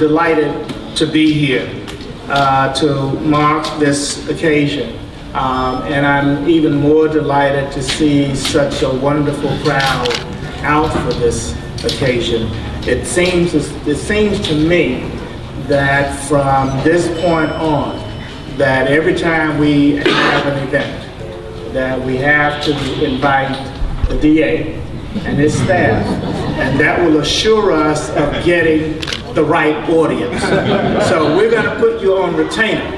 delighted to be here to mark this occasion. And I'm even more delighted to see such a wonderful crowd out for this occasion. It seems to me that from this point on, that every time we have an event, that we have to invite the DA and his staff, and that will assure us of getting the right audience. So we're going to put you on retainer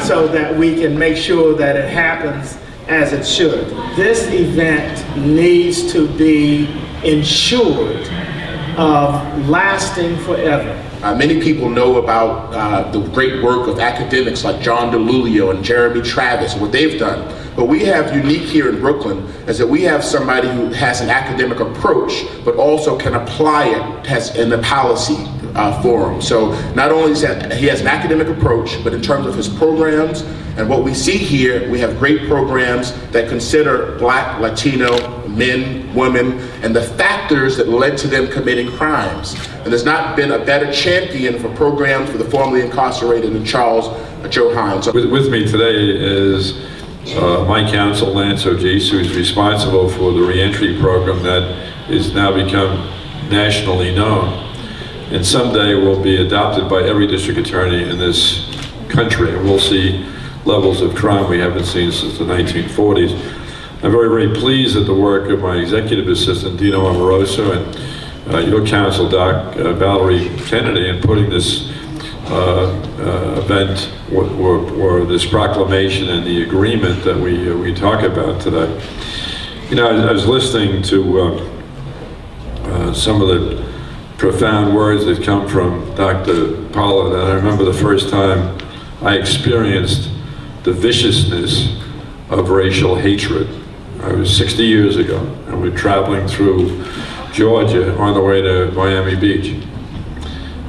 so that we can make sure that it happens as it should. This event needs to be ensured of lasting forever. Many people know about the great work of academics like John DeLulio and Jeremy Travis, what they've done. But we have unique here in Brooklyn is that we have somebody who has an academic approach, but also can apply it in the policy forum. So not only is that he has an academic approach, but in terms of his programs and what we see here, we have great programs that consider Black, Latino, men, women, and the factors that led to them committing crimes. And there's not been a better champion for programs for the formerly incarcerated than Charles Joe Hynes. With me today is my counsel, Lance O'Geese, who's responsible for the reentry program that is now become nationally known, and someday will be adopted by every district attorney in this country, and we'll see levels of crime we haven't seen since the 1940s. I'm very, very pleased at the work of my executive assistant, Dino Amoroso, and your counsel, Doc Valerie Kennedy, in putting this event or this proclamation and the agreement that we talk about today. You know, I was listening to some of the profound words that come from Dr. Pollard, and I remember the first time I experienced the viciousness of racial hatred. I was 60 years ago, and we're traveling through Georgia on the way to Miami Beach.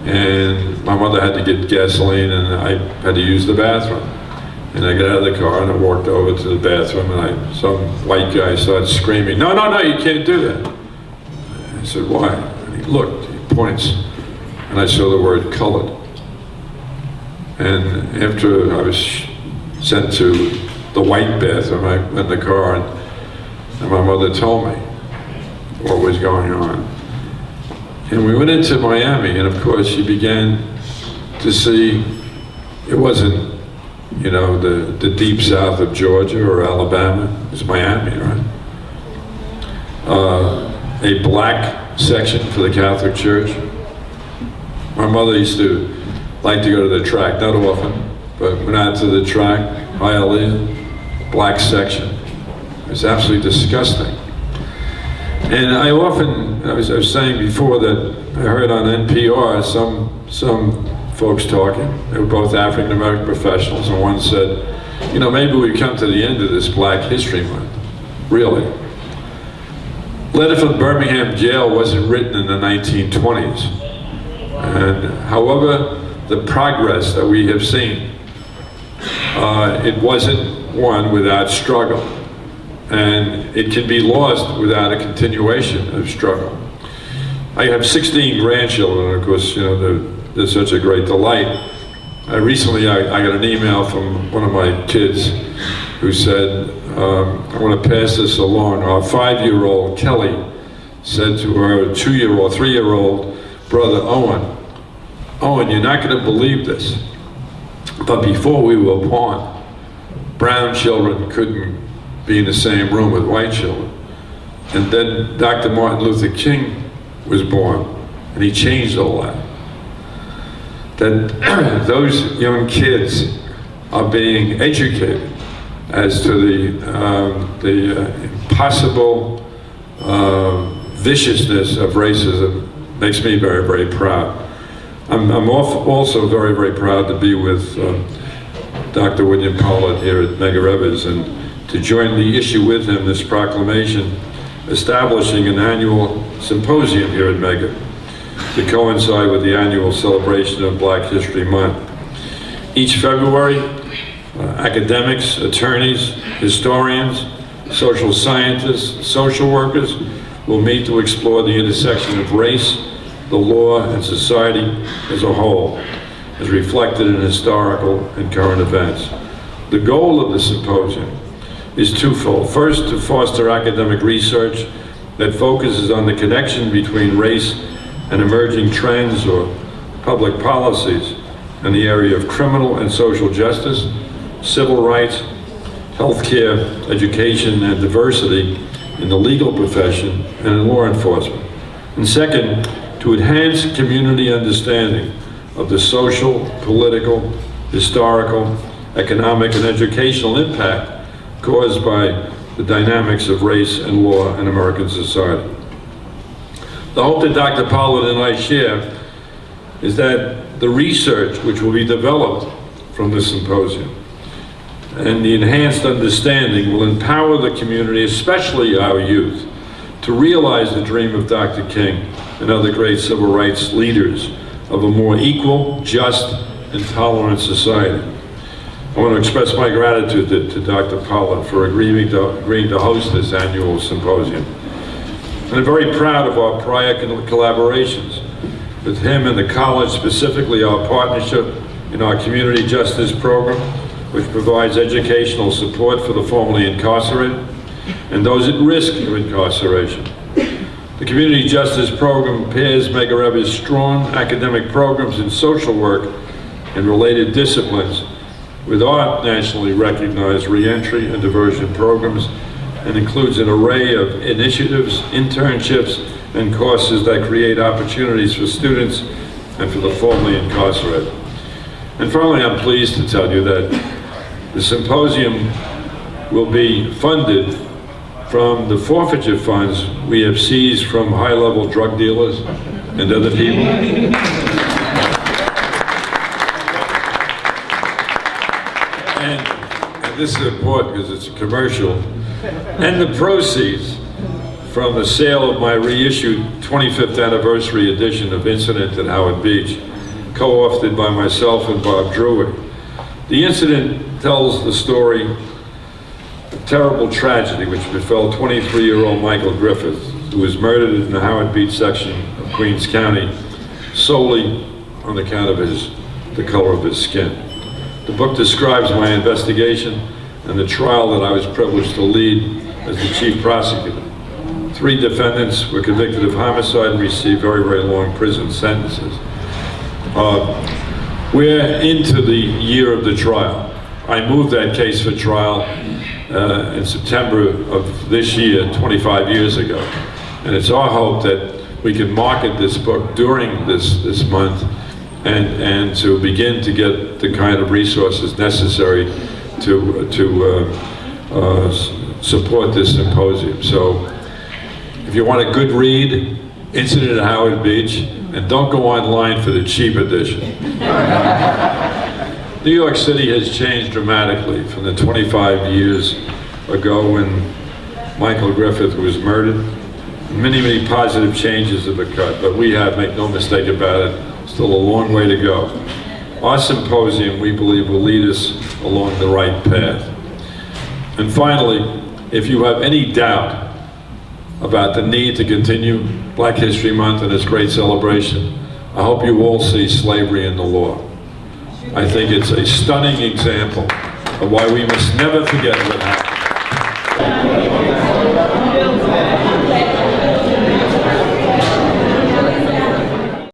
And my mother had to get gasoline, and I had to use the bathroom. And I got out of the car and I walked over to the bathroom, and some white guy started screaming, "No, no, no, you can't do that." I said, "Why?" And he looked, he points, and I saw the word colored. And after I was sent to the white bathroom, I went in the car, and my mother told me what was going on. And we went into Miami, and of course she began to see it wasn't, you know, the deep south of Georgia or Alabama. It was Miami, right? A black section for the Catholic Church. My mother used to like to go to the track, not often, but went out to the track, Hialeah, black section. It was absolutely disgusting. And I was saying before that I heard on NPR some folks talking. They were both African American professionals, and one said, "You know, maybe we've come to the end of this Black History Month." Really? Letter from Birmingham jail wasn't written in the 1920s. And however, the progress that we have seen, it wasn't one without struggle. And it can be lost without a continuation of struggle. I have 16 grandchildren, and of course, you know, they're such a great delight. Recently, I got an email from one of my kids who said, I want to pass this along. Our 5-year-old Kelly said to her 2-year-old, 3-year-old brother Owen, you're not going to believe this, but before we were born, brown children couldn't be in the same room with white children. And then Dr. Martin Luther King was born, and he changed all that. That those young kids are being educated as to the impossible viciousness of racism. Makes me very, very proud. I'm also very, very proud to be with Dr. William Pollard here at Medgar and to join the issue with him, this proclamation establishing an annual symposium here at Medgar to coincide with the annual celebration of Black History Month. Each February, academics, attorneys, historians, social scientists, social workers will meet to explore the intersection of race the law, and society as a whole, as reflected in historical and current events. The goal of the symposium is twofold. First, to foster academic research that focuses on the connection between race and emerging trends or public policies in the area of criminal and social justice, civil rights, healthcare, education, and diversity in the legal profession and in law enforcement. And second, to enhance community understanding of the social, political, historical, economic, and educational impact caused by the dynamics of race and law in American society. The hope that Dr. Pollard and I share is that the research which will be developed from this symposium and the enhanced understanding will empower the community, especially our youth, to realize the dream of Dr. King and other great civil rights leaders of a more equal, just, and tolerant society. I want to express my gratitude to Dr. Pollard for agreeing to host this annual symposium. And I'm very proud of our prior collaborations with him and the college, specifically our partnership in our community justice program, which provides educational support for the formerly incarcerated and those at risk of incarceration. The community justice program pairs Medgar's strong academic programs in social work and related disciplines with our nationally recognized reentry and diversion programs, and includes an array of initiatives, internships, and courses that create opportunities for students and for the formerly incarcerated. And finally, I'm pleased to tell you that the symposium will be funded from the forfeiture funds we have seized from high-level drug dealers and other people. And this is important because it's a commercial. And the proceeds from the sale of my reissued 25th anniversary edition of Incident at Howard Beach, co-authored by myself and Bob Drury. The incident tells the story of terrible tragedy which befell 23-year-old Michael Griffith, who was murdered in the Howard Beach section of Queens County solely on account of the color of his skin. The book describes my investigation and the trial that I was privileged to lead as the chief prosecutor. 3 defendants were convicted of homicide and received very, very long prison sentences. We're into the year of the trial. I moved that case for trial in September of this year, 25 years ago. And it's our hope that we can market this book during this month and to begin to get the kind of resources necessary to support this symposium. So if you want a good read, Incident at Howard Beach, and don't go online for the cheap edition. New York City has changed dramatically from the 25 years ago when Michael Griffith was murdered. Many, many positive changes have occurred, but we have, make no mistake about it, still a long way to go. Our symposium, we believe, will lead us along the right path. And finally, if you have any doubt about the need to continue Black History Month and its great celebration, I hope you all see slavery in the law. I think it's a stunning example of why we must never forget what happened.